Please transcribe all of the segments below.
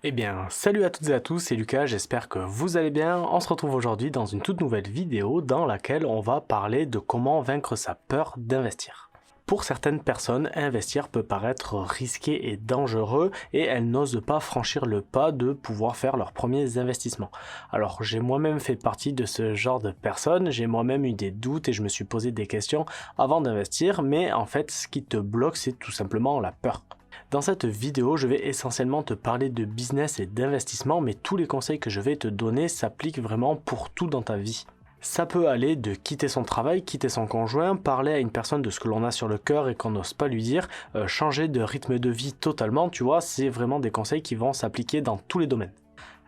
Eh bien, salut à toutes et à tous, c'est Lucas, j'espère que vous allez bien. On se retrouve aujourd'hui dans une toute nouvelle vidéo dans laquelle on va parler de comment vaincre sa peur d'investir. Pour certaines personnes, investir peut paraître risqué et dangereux et elles n'osent pas franchir le pas de pouvoir faire leurs premiers investissements. Alors j'ai moi-même fait partie de ce genre de personnes, j'ai moi-même eu des doutes et je me suis posé des questions avant d'investir, mais en fait ce qui te bloque c'est tout simplement la peur. Dans cette vidéo, je vais essentiellement te parler de business et d'investissement, mais tous les conseils que je vais te donner s'appliquent vraiment pour tout dans ta vie. Ça peut aller de quitter son travail, quitter son conjoint, parler à une personne de ce que l'on a sur le cœur et qu'on n'ose pas lui dire, changer de rythme de vie totalement, tu vois, c'est vraiment des conseils qui vont s'appliquer dans tous les domaines.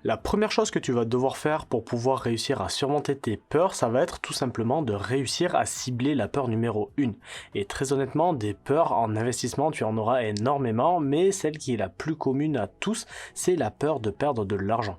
La première chose que tu vas devoir faire pour pouvoir réussir à surmonter tes peurs, ça va être tout simplement de réussir à cibler la peur numéro 1. Et très honnêtement, des peurs en investissement, tu en auras énormément, mais celle qui est la plus commune à tous, c'est la peur de perdre de l'argent.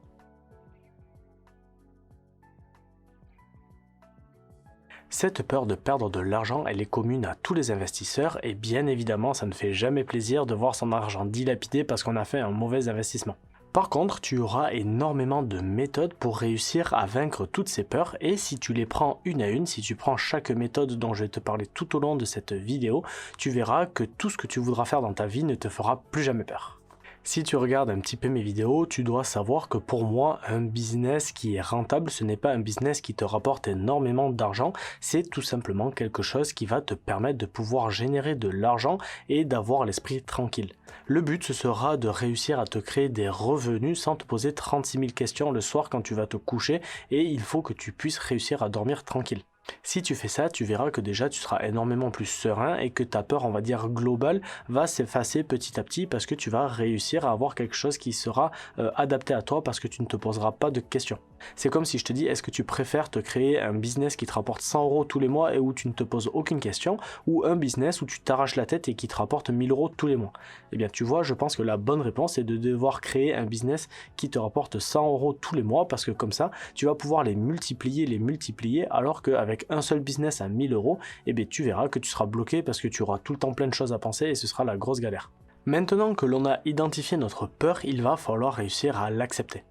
Cette peur de perdre de l'argent, elle est commune à tous les investisseurs et bien évidemment, ça ne fait jamais plaisir de voir son argent dilapidé parce qu'on a fait un mauvais investissement. Par contre, tu auras énormément de méthodes pour réussir à vaincre toutes ces peurs et si tu les prends une à une, si tu prends chaque méthode dont je vais te parler tout au long de cette vidéo, tu verras que tout ce que tu voudras faire dans ta vie ne te fera plus jamais peur. Si tu regardes un petit peu mes vidéos, tu dois savoir que pour moi, un business qui est rentable, ce n'est pas un business qui te rapporte énormément d'argent, c'est tout simplement quelque chose qui va te permettre de pouvoir générer de l'argent et d'avoir l'esprit tranquille. Le but, ce sera de réussir à te créer des revenus sans te poser 36 000 questions le soir quand tu vas te coucher et il faut que tu puisses réussir à dormir tranquille. Si tu fais ça, tu verras que déjà tu seras énormément plus serein et que ta peur, on va dire globale, va s'effacer petit à petit parce que tu vas réussir à avoir quelque chose qui sera adapté à toi parce que tu ne te poseras pas de questions. C'est comme si je te dis, est-ce que tu préfères te créer un business qui te rapporte 100 € tous les mois et où tu ne te poses aucune question ou un business où tu t'arraches la tête et qui te rapporte 1000 € tous les mois? Eh bien tu vois, je pense que la bonne réponse est de devoir créer un business qui te rapporte 100 € tous les mois parce que comme ça, tu vas pouvoir les multiplier alors qu'avec un seul business à 1000 €, eh bien tu verras que tu seras bloqué parce que tu auras tout le temps plein de choses à penser et ce sera la grosse galère. Maintenant que l'on a identifié notre peur, il va falloir réussir à l'accepter.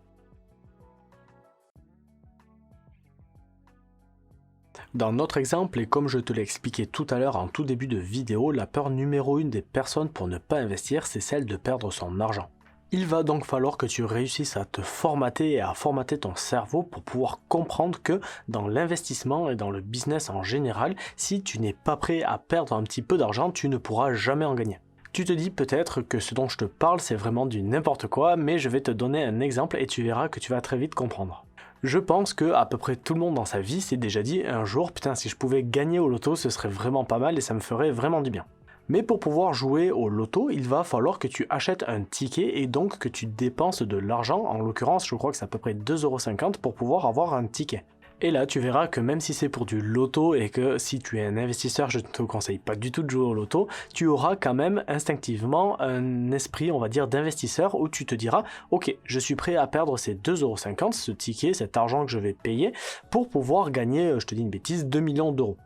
Dans notre exemple, et comme je te l'ai expliqué tout à l'heure en tout début de vidéo, la peur numéro 1 des personnes pour ne pas investir, c'est celle de perdre son argent. Il va donc falloir que tu réussisses à te formater et à formater ton cerveau pour pouvoir comprendre que dans l'investissement et dans le business en général, si tu n'es pas prêt à perdre un petit peu d'argent, tu ne pourras jamais en gagner. Tu te dis peut-être que ce dont je te parle, c'est vraiment du n'importe quoi, mais je vais te donner un exemple et tu verras que tu vas très vite comprendre. Je pense que à peu près tout le monde dans sa vie s'est déjà dit un jour, putain, si je pouvais gagner au loto, ce serait vraiment pas mal et ça me ferait vraiment du bien. Mais pour pouvoir jouer au loto, il va falloir que tu achètes un ticket et donc que tu dépenses de l'argent, en l'occurrence je crois que c'est à peu près 2,50 € pour pouvoir avoir un ticket. Et là tu verras que même si c'est pour du loto et que si tu es un investisseur, je ne te conseille pas du tout de jouer au loto, tu auras quand même instinctivement un esprit, on va dire, d'investisseur où tu te diras ok, je suis prêt à perdre ces 2,50 €, ce ticket, cet argent que je vais payer pour pouvoir gagner, je te dis une bêtise, 2 millions d'euros.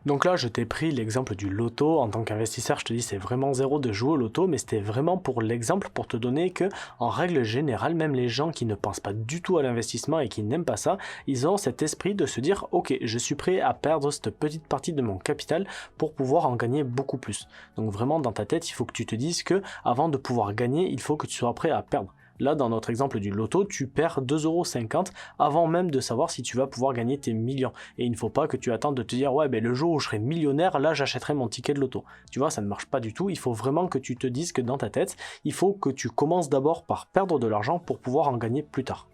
Donc là, je t'ai pris l'exemple du loto. En tant qu'investisseur, je te dis c'est vraiment zéro de jouer au loto, mais c'était vraiment pour l'exemple pour te donner que, en règle générale, même les gens qui ne pensent pas du tout à l'investissement et qui n'aiment pas ça, ils ont cet esprit de se dire ok, je suis prêt à perdre cette petite partie de mon capital pour pouvoir en gagner beaucoup plus. Donc vraiment dans ta tête, il faut que tu te dises que avant de pouvoir gagner, il faut que tu sois prêt à perdre. Là, dans notre exemple du loto, tu perds 2,50 € avant même de savoir si tu vas pouvoir gagner tes millions. Et il ne faut pas que tu attendes de te dire ouais, ben le jour où je serai millionnaire, là j'achèterai mon ticket de loto. Tu vois, ça ne marche pas du tout. Il faut vraiment que tu te dises que dans ta tête, il faut que tu commences d'abord par perdre de l'argent pour pouvoir en gagner plus tard.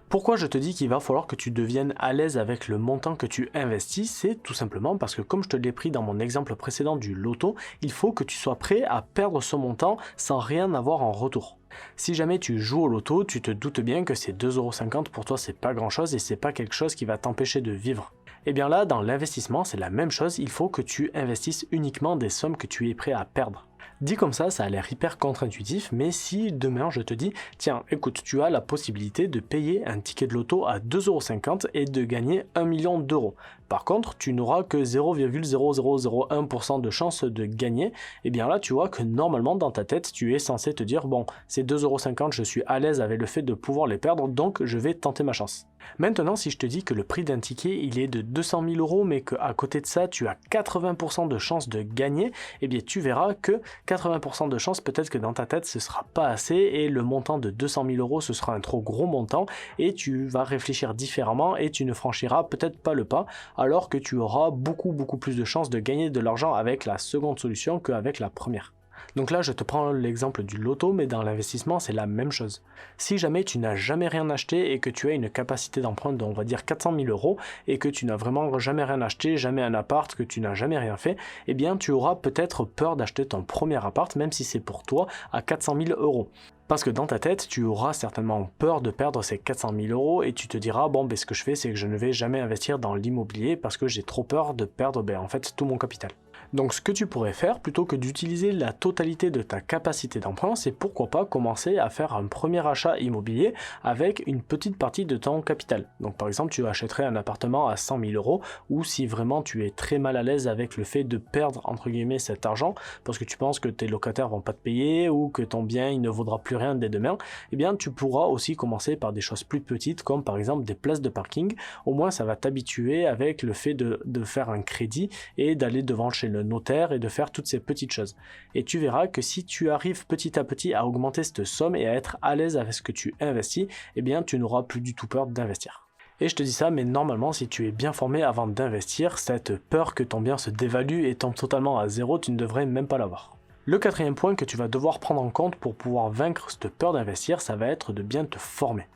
Pourquoi je te dis qu'il va falloir que tu deviennes à l'aise avec le montant que tu investis? C'est tout simplement parce que comme je te l'ai pris dans mon exemple précédent du loto, il faut que tu sois prêt à perdre ce montant sans rien avoir en retour. Si jamais tu joues au loto, tu te doutes bien que ces 2,50 € pour toi c'est pas grand chose et c'est pas quelque chose qui va t'empêcher de vivre. Et bien là, dans l'investissement, c'est la même chose, il faut que tu investisses uniquement des sommes que tu es prêt à perdre. Dit comme ça a l'air hyper contre-intuitif, mais si demain je te dis, tiens, écoute, tu as la possibilité de payer un ticket de loto à 2,50 € et de gagner 1 million d'euros. Par contre, tu n'auras que 0,0001% de chance de gagner. Et bien là, tu vois que normalement, dans ta tête, tu es censé te dire, bon, c'est 2,50 €, je suis à l'aise avec le fait de pouvoir les perdre, donc je vais tenter ma chance. Maintenant, si je te dis que le prix d'un ticket, il est de 200 000 €, mais qu'à côté de ça, tu as 80% de chance de gagner, eh bien tu verras que 80% de chance, peut-être que dans ta tête, ce sera pas assez, et le montant de 200 000 €, ce sera un trop gros montant, et tu vas réfléchir différemment, et tu ne franchiras peut-être pas le pas, alors que tu auras beaucoup plus de chances de gagner de l'argent avec la seconde solution qu'avec la première. Donc là, je te prends l'exemple du loto, mais dans l'investissement, c'est la même chose. Si jamais tu n'as jamais rien acheté et que tu as une capacité d'emprunt de, on va dire, 400 000 € et que tu n'as vraiment jamais rien acheté, jamais un appart, que tu n'as jamais rien fait, eh bien, tu auras peut-être peur d'acheter ton premier appart, même si c'est pour toi, à 400 000 €. Parce que dans ta tête, tu auras certainement peur de perdre ces 400 000 € et tu te diras, bon, ce que je fais, c'est que je ne vais jamais investir dans l'immobilier parce que j'ai trop peur de perdre, en fait, tout mon capital. Donc ce que tu pourrais faire, plutôt que d'utiliser la totalité de ta capacité d'emprunt, c'est pourquoi pas commencer à faire un premier achat immobilier avec une petite partie de ton capital. Donc par exemple, tu achèterais un appartement à 100 000 €, ou si vraiment tu es très mal à l'aise avec le fait de perdre entre guillemets cet argent, parce que tu penses que tes locataires vont pas te payer, ou que ton bien il ne vaudra plus rien dès demain, eh bien tu pourras aussi commencer par des choses plus petites, comme par exemple des places de parking. Au moins ça va t'habituer avec le fait de faire un crédit et d'aller devant chez le notaire et de faire toutes ces petites choses. Et tu verras que si tu arrives petit à petit à augmenter cette somme et à être à l'aise avec ce que tu investis, eh bien tu n'auras plus du tout peur d'investir. Et je te dis ça, mais normalement, si tu es bien formé avant d'investir, cette peur que ton bien se dévalue et tombe totalement à zéro, tu ne devrais même pas l'avoir. Le quatrième point que tu vas devoir prendre en compte pour pouvoir vaincre cette peur d'investir, ça va être de bien te former.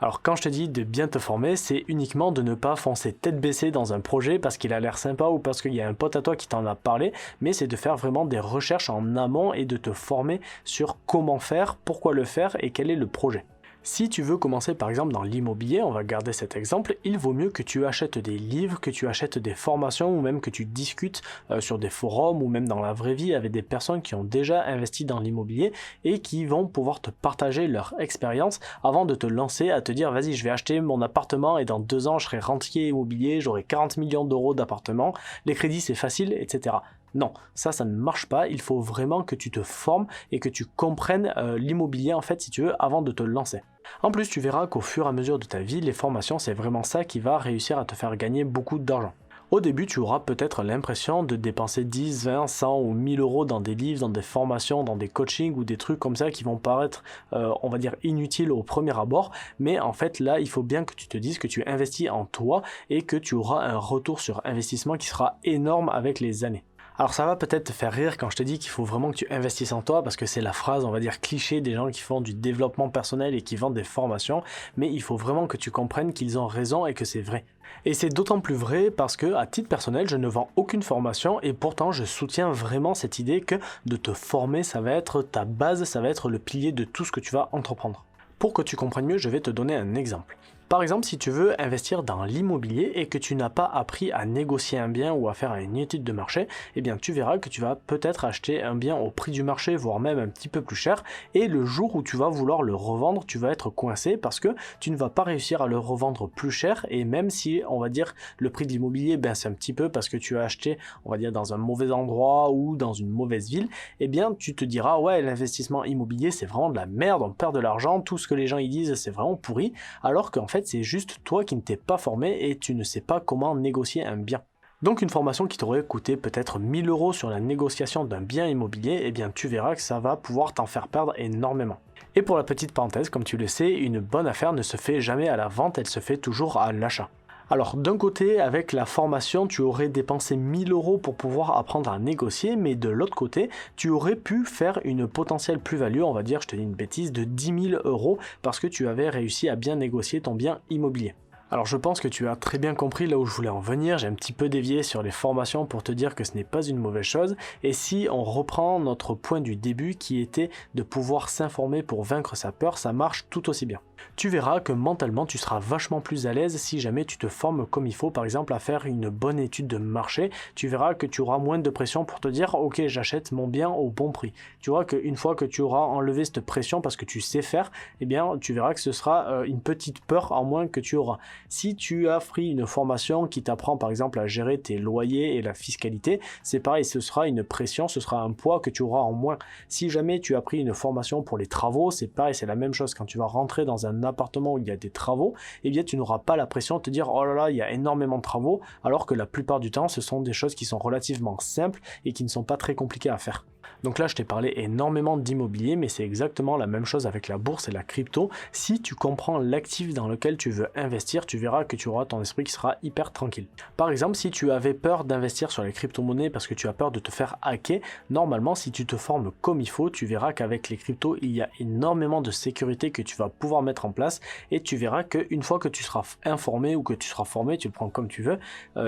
Alors quand je te dis de bien te former, c'est uniquement de ne pas foncer tête baissée dans un projet parce qu'il a l'air sympa ou parce qu'il y a un pote à toi qui t'en a parlé, mais c'est de faire vraiment des recherches en amont et de te former sur comment faire, pourquoi le faire et quel est le projet. Si tu veux commencer par exemple dans l'immobilier, on va garder cet exemple, il vaut mieux que tu achètes des livres, que tu achètes des formations ou même que tu discutes sur des forums ou même dans la vraie vie avec des personnes qui ont déjà investi dans l'immobilier et qui vont pouvoir te partager leur expérience avant de te lancer à te dire vas-y je vais acheter mon appartement et dans 2 ans je serai rentier immobilier, j'aurai 40 millions d'euros d'appartement, les crédits c'est facile, etc. Non, ça ne marche pas, il faut vraiment que tu te formes et que tu comprennes l'immobilier en fait si tu veux avant de te lancer. En plus tu verras qu'au fur et à mesure de ta vie, les formations c'est vraiment ça qui va réussir à te faire gagner beaucoup d'argent. Au début, tu auras peut-être l'impression de dépenser 10, 20, 100 ou 1000 € dans des livres, dans des formations, dans des coachings ou des trucs comme ça qui vont paraître, on va dire, inutiles au premier abord. Mais en fait, là, il faut bien que tu te dises que tu investis en toi et que tu auras un retour sur investissement qui sera énorme avec les années. Alors ça va peut-être te faire rire quand je te dis qu'il faut vraiment que tu investisses en toi parce que c'est la phrase, on va dire, cliché des gens qui font du développement personnel et qui vendent des formations, mais il faut vraiment que tu comprennes qu'ils ont raison et que c'est vrai. Et c'est d'autant plus vrai parce que, à titre personnel, je ne vends aucune formation et pourtant je soutiens vraiment cette idée que de te former, ça va être ta base, ça va être le pilier de tout ce que tu vas entreprendre. Pour que tu comprennes mieux, je vais te donner un exemple. Par exemple, si tu veux investir dans l'immobilier et que tu n'as pas appris à négocier un bien ou à faire une étude de marché, eh bien tu verras que tu vas peut-être acheter un bien au prix du marché, voire même un petit peu plus cher, et le jour où tu vas vouloir le revendre, tu vas être coincé parce que tu ne vas pas réussir à le revendre plus cher, et même si, on va dire, le prix de l'immobilier baisse un petit peu parce que tu as acheté, on va dire, dans un mauvais endroit ou dans une mauvaise ville, eh bien tu te diras, ouais, l'investissement immobilier c'est vraiment de la merde, on perd de l'argent, tout ce que les gens y disent c'est vraiment pourri, alors qu'en fait c'est juste toi qui ne t'es pas formé et tu ne sais pas comment négocier un bien. Donc une formation qui t'aurait coûté peut-être 1000 € sur la négociation d'un bien immobilier, eh bien tu verras que ça va pouvoir t'en faire perdre énormément. Et pour la petite parenthèse, comme tu le sais, une bonne affaire ne se fait jamais à la vente, elle se fait toujours à l'achat. Alors d'un côté, avec la formation, tu aurais dépensé 1000 € pour pouvoir apprendre à négocier, mais de l'autre côté, tu aurais pu faire une potentielle plus-value, on va dire, je te dis une bêtise, de 10 000 € parce que tu avais réussi à bien négocier ton bien immobilier. Alors je pense que tu as très bien compris là où je voulais en venir, j'ai un petit peu dévié sur les formations pour te dire que ce n'est pas une mauvaise chose, et si on reprend notre point du début qui était de pouvoir s'informer pour vaincre sa peur, ça marche tout aussi bien. Tu verras que mentalement tu seras vachement plus à l'aise si jamais tu te formes comme il faut, par exemple à faire une bonne étude de marché. Tu verras que tu auras moins de pression pour te dire ok, j'achète mon bien au bon prix. Tu vois qu'une fois que tu auras enlevé cette pression parce que tu sais faire, eh bien tu verras que ce sera une petite peur en moins que tu auras. Si tu as pris une formation qui t'apprend par exemple à gérer tes loyers et la fiscalité, c'est pareil, ce sera une pression, ce sera un poids que tu auras en moins. Si jamais tu as pris une formation pour les travaux, c'est pareil, c'est la même chose. Quand tu vas rentrer dans un appartement où il y a des travaux, eh bien tu n'auras pas la pression de te dire oh là là, il y a énormément de travaux, alors que la plupart du temps ce sont des choses qui sont relativement simples et qui ne sont pas très compliquées à faire. Donc là je t'ai parlé énormément d'immobilier, mais c'est exactement la même chose avec la bourse et la crypto. Si tu comprends l'actif dans lequel tu veux investir, tu verras que tu auras ton esprit qui sera hyper tranquille. Par exemple, si tu avais peur d'investir sur les crypto-monnaies parce que tu as peur de te faire hacker, normalement si tu te formes comme il faut, tu verras qu'avec les cryptos il y a énormément de sécurité que tu vas pouvoir mettre en place, et tu verras qu'une fois que tu seras informé ou que tu seras formé, tu le prends comme tu veux,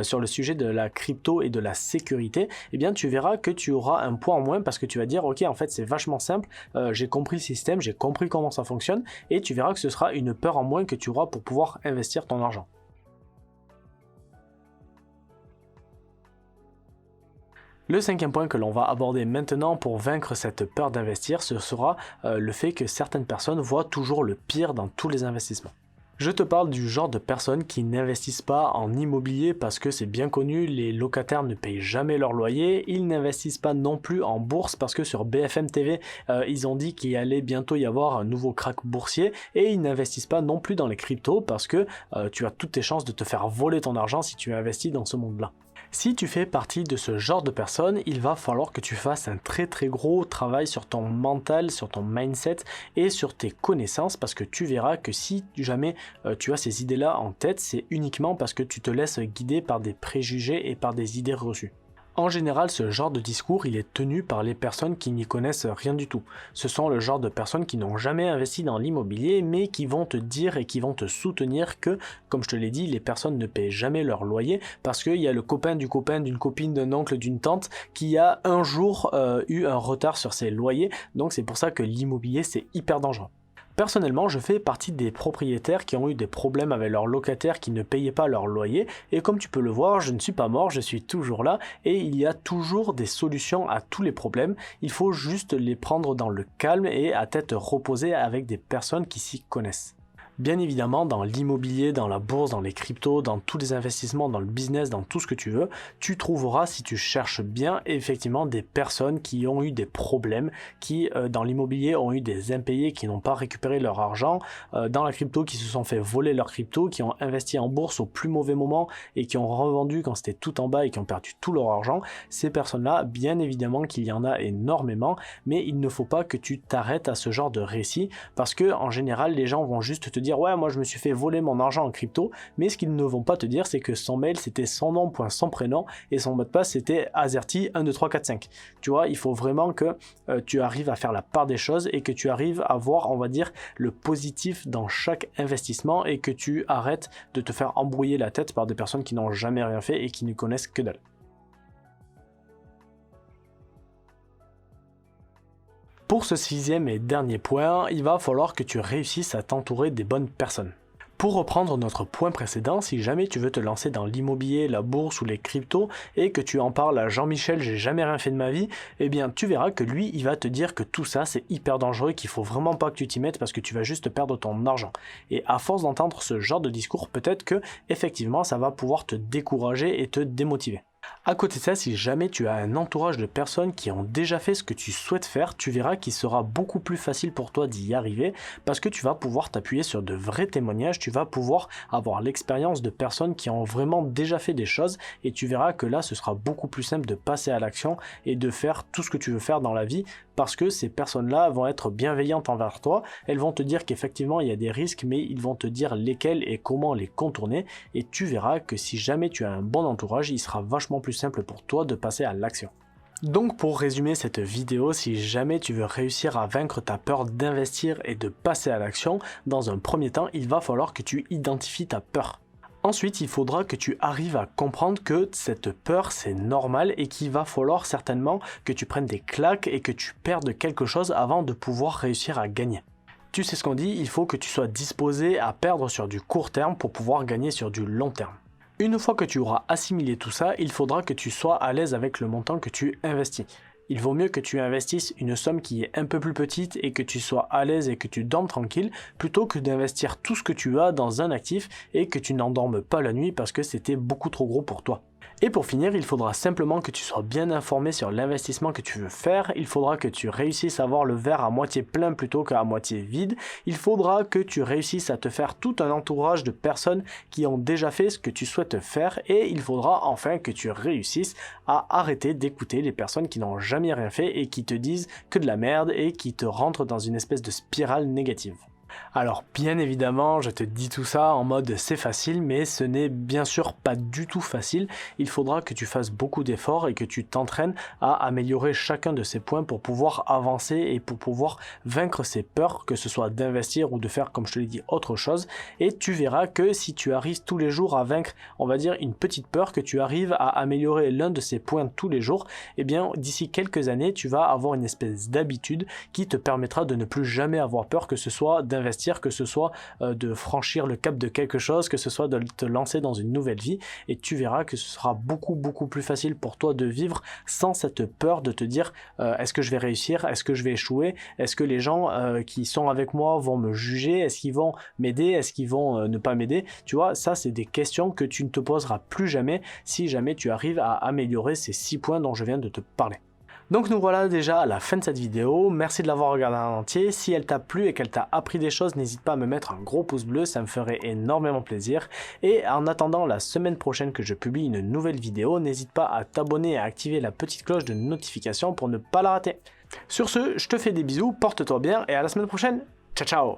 sur le sujet de la crypto et de la sécurité, eh bien tu verras que tu auras un poids en moins parce que tu vas dire ok, en fait c'est vachement simple, j'ai compris le système, j'ai compris comment ça fonctionne, et tu verras que ce sera une peur en moins que tu auras pour pouvoir investir ton argent. Le cinquième point que l'on va aborder maintenant pour vaincre cette peur d'investir, ce sera le fait que certaines personnes voient toujours le pire dans tous les investissements. Je te parle du genre de personnes qui n'investissent pas en immobilier parce que c'est bien connu, les locataires ne payent jamais leur loyer. Ils n'investissent pas non plus en bourse parce que sur BFM TV, ils ont dit qu'il allait bientôt y avoir un nouveau krach boursier, et ils n'investissent pas non plus dans les cryptos parce que tu as toutes tes chances de te faire voler ton argent si tu investis dans ce monde-là. Si tu fais partie de ce genre de personnes, il va falloir que tu fasses un très gros travail sur ton mental, sur ton mindset et sur tes connaissances, parce que tu verras que si jamais tu as ces idées-là en tête, c'est uniquement parce que tu te laisses guider par des préjugés et par des idées reçues. En général, ce genre de discours, il est tenu par les personnes qui n'y connaissent rien du tout. Ce sont le genre de personnes qui n'ont jamais investi dans l'immobilier, mais qui vont te dire et qui vont te soutenir que, comme je te l'ai dit, les personnes ne paient jamais leur loyer parce qu'il y a le copain du copain, d'une copine, d'un oncle, d'une tante qui a un jour eu un retard sur ses loyers. Donc c'est pour ça que l'immobilier, c'est hyper dangereux. Personnellement, je fais partie des propriétaires qui ont eu des problèmes avec leurs locataires qui ne payaient pas leur loyer, et comme tu peux le voir, je ne suis pas mort, je suis toujours là, et il y a toujours des solutions à tous les problèmes. Il faut juste les prendre dans le calme et à tête reposée avec des personnes qui s'y connaissent. Bien évidemment, dans l'immobilier, dans la bourse, dans les cryptos, dans tous les investissements, dans le business, dans tout ce que tu veux, tu trouveras, si tu cherches bien, effectivement des personnes qui ont eu des problèmes, qui dans l'immobilier ont eu des impayés, qui n'ont pas récupéré leur argent, dans la crypto qui se sont fait voler leur crypto, qui ont investi en bourse au plus mauvais moment et qui ont revendu quand c'était tout en bas et qui ont perdu tout leur argent. Ces personnes-là, bien évidemment qu'il y en a énormément, mais il ne faut pas que tu t'arrêtes à ce genre de récit, parce que en général, les gens vont juste te dire ouais, moi je me suis fait voler mon argent en crypto, mais ce qu'ils ne vont pas te dire, c'est que son mail c'était son nom point son prénom et son mot de passe c'était azerty 1 2 3 4 5. Tu vois, il faut vraiment que tu arrives à faire la part des choses et que tu arrives à voir, on va dire, le positif dans chaque investissement, et que tu arrêtes de te faire embrouiller la tête par des personnes qui n'ont jamais rien fait et qui ne connaissent que dalle. Pour ce sixième et dernier point, il va falloir que tu réussisses à t'entourer des bonnes personnes. Pour reprendre notre point précédent, si jamais tu veux te lancer dans l'immobilier, la bourse ou les cryptos et que tu en parles à Jean-Michel, j'ai jamais rien fait de ma vie, eh bien tu verras que lui, il va te dire que tout ça c'est hyper dangereux, qu'il faut vraiment pas que tu t'y mettes parce que tu vas juste perdre ton argent. Et à force d'entendre ce genre de discours, peut-être que effectivement ça va pouvoir te décourager et te démotiver. À côté de ça, si jamais tu as un entourage de personnes qui ont déjà fait ce que tu souhaites faire, tu verras qu'il sera beaucoup plus facile pour toi d'y arriver parce que tu vas pouvoir t'appuyer sur de vrais témoignages, tu vas pouvoir avoir l'expérience de personnes qui ont vraiment déjà fait des choses, et tu verras que là ce sera beaucoup plus simple de passer à l'action et de faire tout ce que tu veux faire dans la vie, parce que ces personnes-là vont être bienveillantes envers toi, elles vont te dire qu'effectivement il y a des risques, mais ils vont te dire lesquels et comment les contourner, et tu verras que si jamais tu as un bon entourage, il sera vachement plus simple pour toi de passer à l'action. Donc pour résumer cette vidéo, si jamais tu veux réussir à vaincre ta peur d'investir et de passer à l'action, dans un premier temps, il va falloir que tu identifies ta peur. Ensuite, il faudra que tu arrives à comprendre que cette peur, c'est normal et qu'il va falloir certainement que tu prennes des claques et que tu perdes quelque chose avant de pouvoir réussir à gagner. Tu sais ce qu'on dit, il faut que tu sois disposé à perdre sur du court terme pour pouvoir gagner sur du long terme. Une fois que tu auras assimilé tout ça, il faudra que tu sois à l'aise avec le montant que tu investis. Il vaut mieux que tu investisses une somme qui est un peu plus petite et que tu sois à l'aise et que tu dormes tranquille, plutôt que d'investir tout ce que tu as dans un actif et que tu n'endormes pas la nuit parce que c'était beaucoup trop gros pour toi. Et pour finir, il faudra simplement que tu sois bien informé sur l'investissement que tu veux faire. Il faudra que tu réussisses à voir le verre à moitié plein plutôt qu'à moitié vide. Il faudra que tu réussisses à te faire tout un entourage de personnes qui ont déjà fait ce que tu souhaites faire. Et il faudra enfin que tu réussisses à arrêter d'écouter les personnes qui n'ont jamais rien fait et qui te disent que de la merde et qui te rentrent dans une espèce de spirale négative. Alors bien évidemment, je te dis tout ça en mode c'est facile, mais ce n'est bien sûr pas du tout facile. Il faudra que tu fasses beaucoup d'efforts et que tu t'entraînes à améliorer chacun de ces points pour pouvoir avancer et pour pouvoir vaincre ces peurs, que ce soit d'investir ou de faire, comme je te l'ai dit, autre chose. Et tu verras que si tu arrives tous les jours à vaincre, on va dire, une petite peur, que tu arrives à améliorer l'un de ces points tous les jours, eh bien d'ici quelques années, tu vas avoir une espèce d'habitude qui te permettra de ne plus jamais avoir peur, que ce soit d'investir, que ce soit de franchir le cap de quelque chose, que ce soit de te lancer dans une nouvelle vie, et tu verras que ce sera beaucoup plus facile pour toi de vivre sans cette peur de te dire est-ce que je vais réussir, est-ce que je vais échouer, est-ce que les gens qui sont avec moi vont me juger, est-ce qu'ils vont m'aider, est-ce qu'ils vont ne pas m'aider. Tu vois, ça c'est des questions que tu ne te poseras plus jamais si jamais tu arrives à améliorer ces 6 points dont je viens de te parler. Donc nous voilà déjà à la fin de cette vidéo, merci de l'avoir regardée en entier. Si elle t'a plu et qu'elle t'a appris des choses, n'hésite pas à me mettre un gros pouce bleu, ça me ferait énormément plaisir. Et en attendant la semaine prochaine que je publie une nouvelle vidéo, n'hésite pas à t'abonner et à activer la petite cloche de notification pour ne pas la rater. Sur ce, je te fais des bisous, porte-toi bien et à la semaine prochaine, ciao ciao.